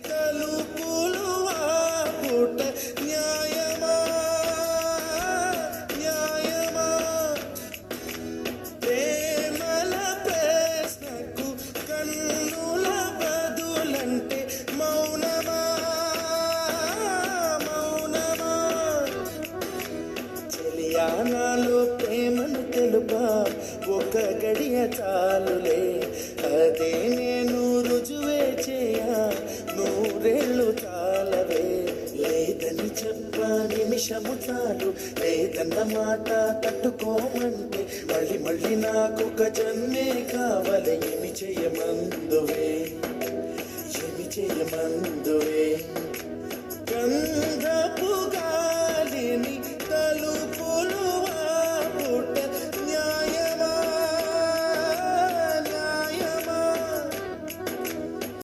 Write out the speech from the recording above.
తలుపులు ఆపుట న్యాయమా న్యాయమా ప్రేమల ప్రశ్నకు కన్నుల బదులంటే మౌనమా మౌనమా చెలియానాలో ప్రేమను తెలుపా ఒక గడియ చాలులే అదే నేను రుజువే చేయా నూరేళ్ళు చాలవే లేదని చెప్ప నిమిషము చాలు లేదన్న మాట తట్టుకోమంటే మళ్ళీ మళ్ళీ నాకొక జన్మే కావాలి ఏమి చేయమందువే ఏమి చేయమందువే గంధ